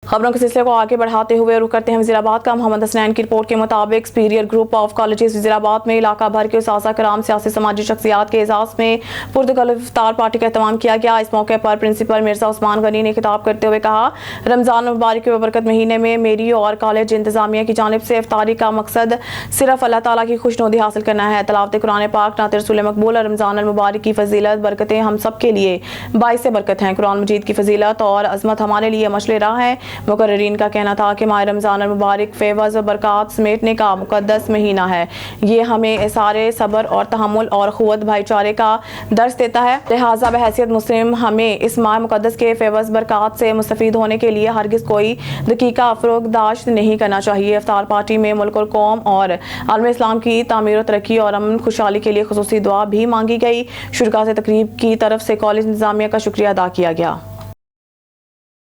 खबरों के सिलसिले को आगे बढ़ाते हुए रुख करते हैं वजीराबाद का। मोहम्मद हसनैन की रिपोर्ट के मुताबिक superior group of colleges Wazirabad में इलाका भर के उस्ताज़ा कराम, सियासी समाजी शख्सियात के एजाज़ में पुरतकल्लुफ़ इफ्तार पार्टी का एहतमाम किया गया। इस मौके पर प्रिंसिपल मिर्जा उस्मान गनी ने खिताब करते हुए कहा, रमज़ान मुबारक के बरकत महीने में मेरी और कॉलेज इंतजामिया की जानिब से इफ्तारी का मकसद सिर्फ अल्लाह ताला की खुशनुदी हासिल करना है। तलावत कुरान पाक, नात रसूल मकबूल और रमज़ान मुबारक की फजीलत बरकतें हम सब के लिए बाइस बरकत हैं। कुरान मजीद की फजीलत और अजमत हमारे लिए मशले राह है। मुकर्रिरीन का कहना था कि माह रमज़ान मुबारक फेवज़ और बरक़ात समेटने का मुक़द्दस महीना है। ये हमें इसारे सब्र और तहम्मुल और ख़ुव्वत भाईचारे का दर्स देता है। लिहाजा बहैसियत मुस्लिम हमें इस माह मुक़द्दस के फेवज़ बरक़ात से मुस्तफ़ीद होने के लिए हरगिज़ कोई दकीका फ़रोग़दाश्त नहीं करना चाहिए। इफ्तार पार्टी में मुल्क और कौम और आलम इस्लाम की तामीर और तरक्की और अमन खुशहाली के लिए ख़ुसूसी दुआ भी मांगी गई। शुरका से तकरीब की तरफ से कॉलेज इंतज़ामिया का शुक्रिया अदा किया गया।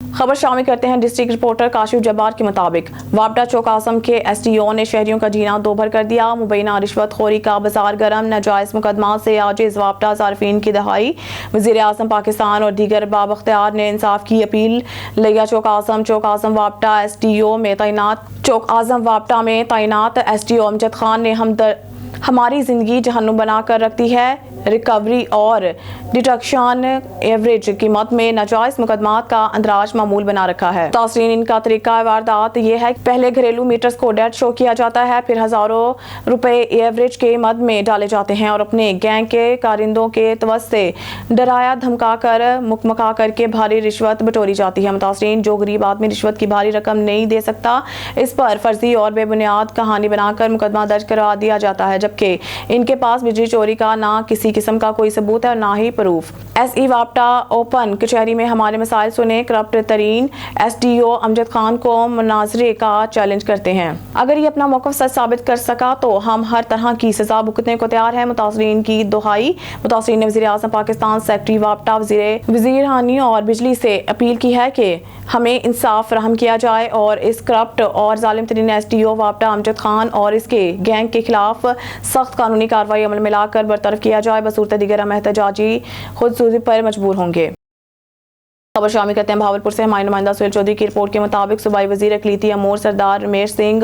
खबर शामिल करते हैं डिस्ट्रिक्ट रिपोर्टर काशिफ जब्बार के मुताबिक वापडा चौक आजम के एसडीओ ने शहरियों का जीना दोभर कर दिया। मुबैना रिश्वत खोरी का बाजार गरम, नाजायज मुकदमा से आजिज वापडा सार्फिन की दहाई। वज़ीर आज़म पाकिस्तान और दीगर बाबख्तियार ने इंसाफ की अपील। लिया चौक आजम वापडा एसडीओ में तैनात चौक आजम वापडा में तैनात एसडीओ अमजद खान ने हमारी जिंदगी जहन्नुम बनाकर रखती है। रिकवरी और डिटेक्शन एवरेज कीमत में नाजायज मुकदमात का अंदराज मामूल बना रखा है। तासरीन इनका तरीका वारदात यह है कि पहले घरेलू मीटर्स को डेड शो किया जाता है, फिर हजारों रुपए एवरेज के मद में डाले जाते हैं और अपने गैंग के कारिंदों के तवस से डराया धमका कर मुकमका करके भारी रिश्वत बटोरी जाती है। मुतासरीन जो गरीब आदमी रिश्वत की भारी रकम नहीं दे सकता, इस पर फर्जी और बेबुनियाद कहानी बनाकर मुकदमा दर्ज करवा दिया जाता है, जबकि इनके पास बिजली चोरी का ना किसी किस्म का कोई सबूत है और ना ही प्रूफ। एसई वापटा ओपन कचहरी में हमारे मसाइल सुने, करप्ट तरीन एसडीओ अमजद खान को मुनाजरे का चैलेंज करते हैं। अगर ये अपना मौक़िफ़ सच साबित कर सका तो हम हर तरह की सजा भुगतने को तैयार है। मुतासरीन की दुहाई। मुतासरीन ने वज़ीर आज़म पाकिस्तान, सेक्रेटरी वापटा, वज़ीर हानी और बिजली से अपील की है कि हमें इंसाफ फराहम किया जाए और इस करप्ट और जालिम तरीन एसडीओ वापटा अमजद खान और इसके गैंग के खिलाफ सख्त कानूनी कार्रवाई अमल में लाकर बरतरफ किया जाए। बसूरत दीगर हम एहतजाजी खुदसूसी पर मजबूर होंगे। खबर शामिल करते हैं भावलपुर से। हमारे नुमाइंदा सुहेल चौधरी की रिपोर्ट के मुताबिक सूबाई वजीर अकलीती अमूर सरदार रमेश सिंह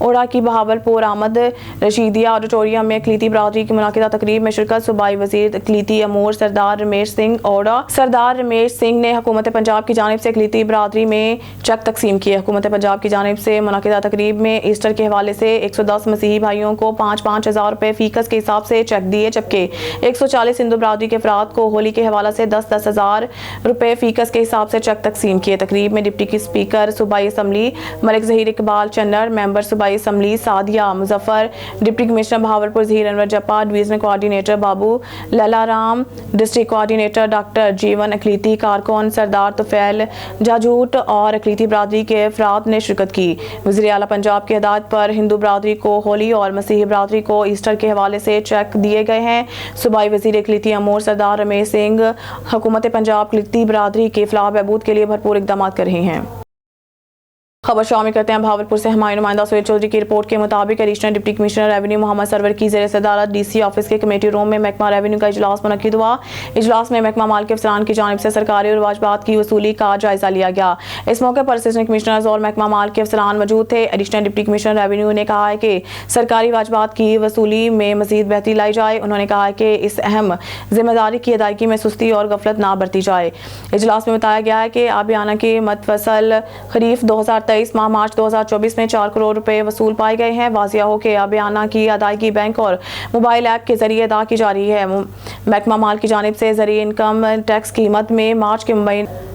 ओढ़ा की बहावलपुर आमद रशीदिया ऑडिटोरियम में अकलीती बरादरी की मुनाकिदा तकरीब में शिरकत। सूबाई वजीर अकलीती अमूर सरदार रमेश सिंह ओढ़ा सरदार रमेश सिंह ने हुकूमत पंजाब की जानिब से अकलीती बरादरी में चेक तकसीम किए। हुकूमत पंजाब की जानिब से मुनाकिदा तकरीब में ईस्टर के हवाले से 110 मसीही भाइयों को 5-5 हज़ार रुपये फीकस के हिसाब से चेक दिए, जबकि 140 हिंदू बरादरी के अफराद को होली के हवाले से 10-10 हज़ार रुपये फीकस के हिसाब से चेक तकसीम किए। तकरीब में डिप्टी की स्पीकर सूबाई असम्बली मलिक ज़हीर इकबाल चन्नर, मेंबर सूबाई assembly Sadia Muzaffar, deputy commissioner Bahawalpur Zaheer Anwar Japa, divisional coordinator Babu Lalaram, district coordinator doctor Jeevan, अकलीती कारकुन सरदार तुफैल जाजूट और अकलीती बरादरी के अफराद ने शिरकत की। वज़ीर आला पंजाब की हिदायत पर हिंदू बरादरी को होली और मसीही बरादरी को ईस्टर के हवाले से चेक दिए गए हैं। सूबाई वज़ीर अकलीती अमूर सरदार रमेश सिंह हुकूमत पंजाब अकलीती बरादरी के फलाह बहबूद के लिए भरपूर इक़दाम कर रहे हैं। खबर शामिल करते हैं भावलपुर से। हमारे नुमाइंदा सुहेल चौधरी की रिपोर्ट के मुताबिक additional deputy commissioner revenue Mohammad Sarwar की ज़ेर सदारत डीसी ऑफिस के कमेटी रूम में महकमा रेवेन्यू का इजलास मुनक्किद हुआ। इजलास में महकमा माल के अफसरान की जानिब से सरकारी और वाजबात की वसूली का जायजा लिया गया। इस मौके पर असिस्टेंट कमिश्नर्स और महकमा माल के अफसरान मौजूद थे। एडिशनल डिप्टी कमिश्नर रेवेन्यू ने कहा है कि सरकारी वाजबात की वसूली में मजीद बेहतरी लाई जाए। उन्होंने कहा है कि इस अहम जिम्मेदारी की अदायगी में सुस्ती और गफलत ना बरती जाए। इजलास में बताया गया है कि आबियाना की मतफसल खरीफ 2023 माह मार्च 2024 में 4 करोड़ रुपए वसूल पाए गए हैं। वाजिया हो कि आबियाना की अदायगी बैंक और मोबाइल ऐप के जरिए अदा की जा रही है। महकमा माल की जानिब से ज़रिए इनकम टैक्स कीमत में मार्च के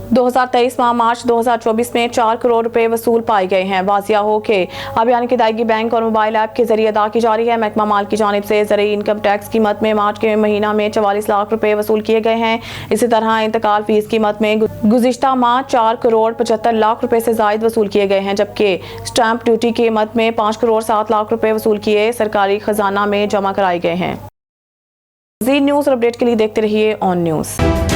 2023 माह मार्च 2024 में 4 करोड़ रुपए वसूल पाए गए हैं। वाजिया हो कि आबियाना की अदायगी बैंक और मोबाइल ऐप के जरिए अदा की जा रही है। महकमा माल की जानिब से ज़रिए इनकम टैक्स कीमत में मार्च के महीना में 44 लाख रुपए वसूल किए गए हैं। इसी तरह इंतकाल फीस कीमत में गुज़िश्ता माह 4 करोड़ 75 लाख रुपए से ज़ायद वसूल किए गए हैं, जबकि स्टैंप ड्यूटी कीमत में 5 करोड़ 7 लाख रुपए वसूल किए सरकारी खजाना में जमा कराए गए हैं। ज़ी न्यूज़ अपडेट के लिए देखते रहिए ऑन न्यूज़।